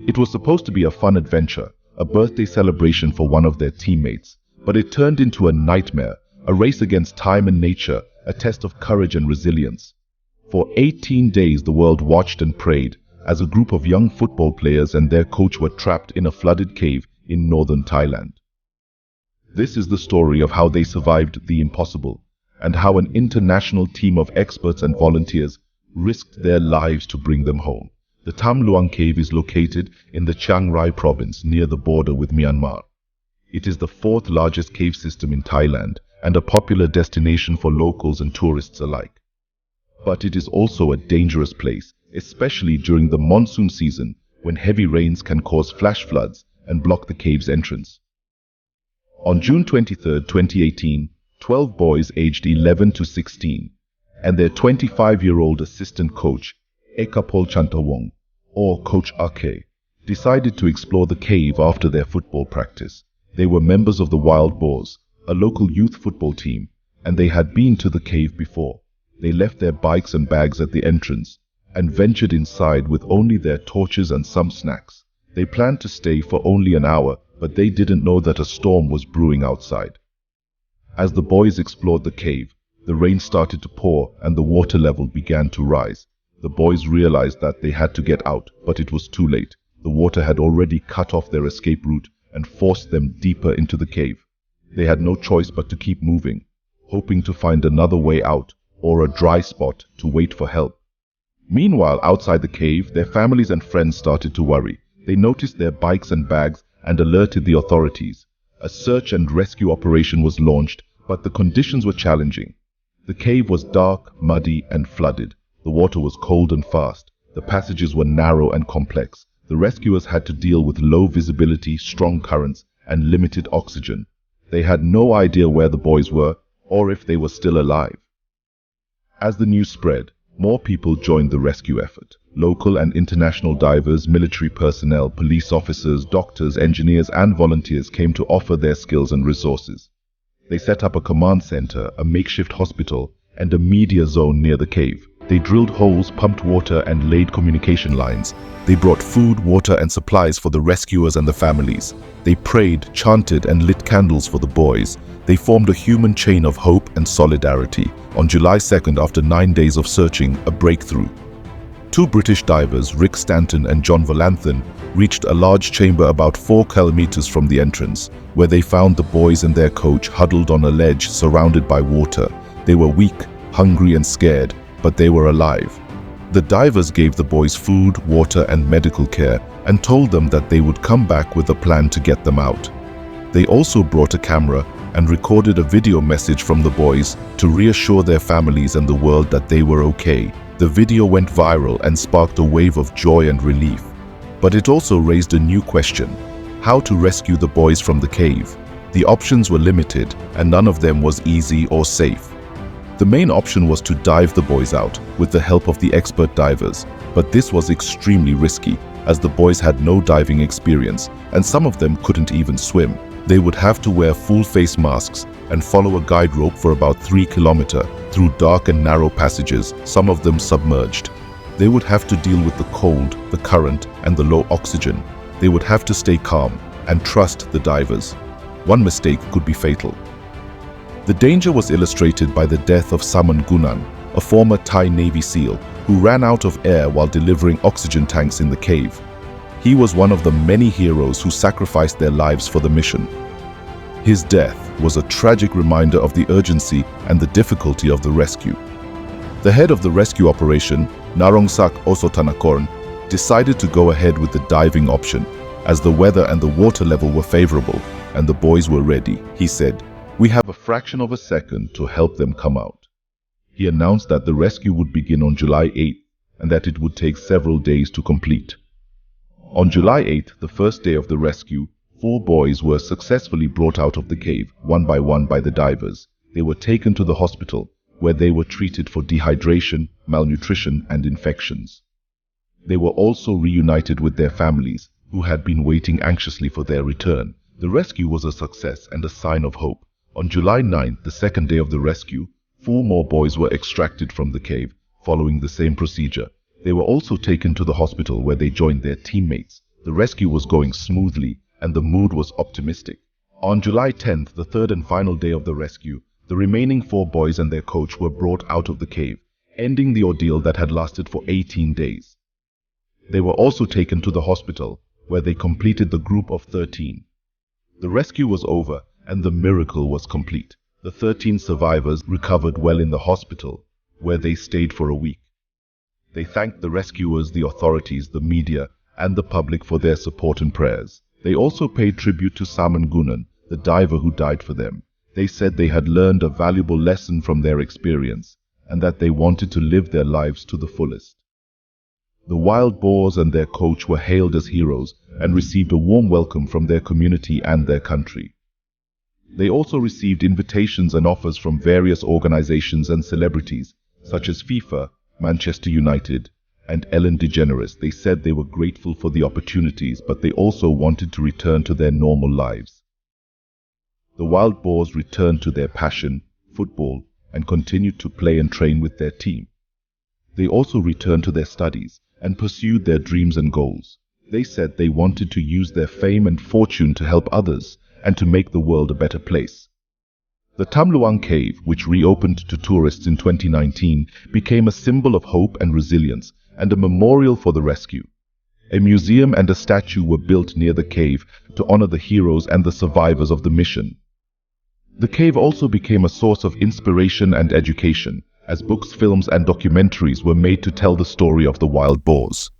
It was supposed to be a fun adventure, a birthday celebration for one of their teammates, but it turned into a nightmare, a race against time and nature, a test of courage and resilience. For 18 days the world watched and prayed as a group of young football players and their coach were trapped in a flooded cave in northern Thailand. This is the story of how they survived the impossible, and how an international team of experts and volunteers risked their lives to bring them home. The Tham Luang cave is located in the Chiang Rai province near the border with Myanmar. It is the fourth largest cave system in Thailand and a popular destination for locals and tourists alike. But it is also a dangerous place, especially during the monsoon season when heavy rains can cause flash floods and block the cave's entrance. On June 23, 2018, 12 boys aged 11 to 16 and their 25-year-old assistant coach, Ekapol Chantawong, or Coach Ake, decided to explore the cave after their football practice. They were members of the Wild Boars, a local youth football team, and they had been to the cave before. They left their bikes and bags at the entrance and ventured inside with only their torches and some snacks. They planned to stay for only an hour, but they didn't know that a storm was brewing outside. As the boys explored the cave, the rain started to pour and the water level began to rise. The boys realized that they had to get out, but it was too late. The water had already cut off their escape route and forced them deeper into the cave. They had no choice but to keep moving, hoping to find another way out or a dry spot to wait for help. Meanwhile, outside the cave, their families and friends started to worry. They noticed their bikes and bags and alerted the authorities. A search and rescue operation was launched, but the conditions were challenging. The cave was dark, muddy, and flooded. The water was cold and fast. The passages were narrow and complex. The rescuers had to deal with low visibility, strong currents, and limited oxygen. They had no idea where the boys were or if they were still alive. As the news spread, more people joined the rescue effort. Local and international divers, military personnel, police officers, doctors, engineers, and volunteers came to offer their skills and resources. They set up a command center, a makeshift hospital, and a media zone near the cave. They drilled holes, pumped water, and laid communication lines. They brought food, water, and supplies for the rescuers and the families. They prayed, chanted, and lit candles for the boys. They formed a human chain of hope and solidarity. On July 2nd, after 9 days of searching, a breakthrough. 2 British divers, Rick Stanton and John Volanthen, reached a large chamber about 4 kilometers from the entrance, where they found the boys and their coach huddled on a ledge surrounded by water. They were weak, hungry, and scared, but they were alive. The divers gave the boys food, water, and medical care and told them that they would come back with a plan to get them out. They also brought a camera and recorded a video message from the boys to reassure their families and the world that they were okay. The video went viral and sparked a wave of joy and relief. But it also raised a new question: how to rescue the boys from the cave? The options were limited, and none of them was easy or safe. The main option was to dive the boys out with the help of the expert divers, but this was extremely risky as the boys had no diving experience and some of them couldn't even swim. They would have to wear full face masks and follow a guide rope for about 3 kilometers through dark and narrow passages, some of them submerged. They would have to deal with the cold, the current, and the low oxygen. They would have to stay calm and trust the divers. One mistake could be fatal. The danger was illustrated by the death of Saman Gunan, a former Thai Navy SEAL who ran out of air while delivering oxygen tanks in the cave. He was one of the many heroes who sacrificed their lives for the mission. His death was a tragic reminder of the urgency and the difficulty of the rescue. The head of the rescue operation, Narongsak Osotanakorn, decided to go ahead with the diving option as the weather and the water level were favorable and the boys were ready. He said, "We have a fraction of a second to help them come out." He announced that the rescue would begin on July 8th and that it would take several days to complete. On July 8th, the first day of the rescue, 4 boys were successfully brought out of the cave, one by the divers. They were taken to the hospital, where they were treated for dehydration, malnutrition, and infections. They were also reunited with their families, who had been waiting anxiously for their return. The rescue was a success and a sign of hope. On July 9th, the second day of the rescue, 4 more boys were extracted from the cave, following the same procedure. They were also taken to the hospital where they joined their teammates. The rescue was going smoothly, and the mood was optimistic. On July 10th, the third and final day of the rescue, the remaining 4 boys and their coach were brought out of the cave, ending the ordeal that had lasted for 18 days. They were also taken to the hospital, where they completed the group of 13. The rescue was over, and the miracle was complete. The 13 survivors recovered well in the hospital, where they stayed for a week. They thanked the rescuers, the authorities, the media, and the public for their support and prayers. They also paid tribute to Saman Gunan, the diver who died for them. They said they had learned a valuable lesson from their experience, and that they wanted to live their lives to the fullest. The Wild Boars and their coach were hailed as heroes and received a warm welcome from their community and their country. They also received invitations and offers from various organizations and celebrities, such as FIFA, Manchester United, and Ellen DeGeneres. They said they were grateful for the opportunities, but they also wanted to return to their normal lives. The Wild Boars returned to their passion, football, and continued to play and train with their team. They also returned to their studies and pursued their dreams and goals. They said they wanted to use their fame and fortune to help others and to make the world a better place. The Tham Luang cave, which reopened to tourists in 2019, became a symbol of hope and resilience and a memorial for the rescue. A museum and a statue were built near the cave to honor the heroes and the survivors of the mission. The cave also became a source of inspiration and education, as books, films, and documentaries were made to tell the story of the Wild Boars.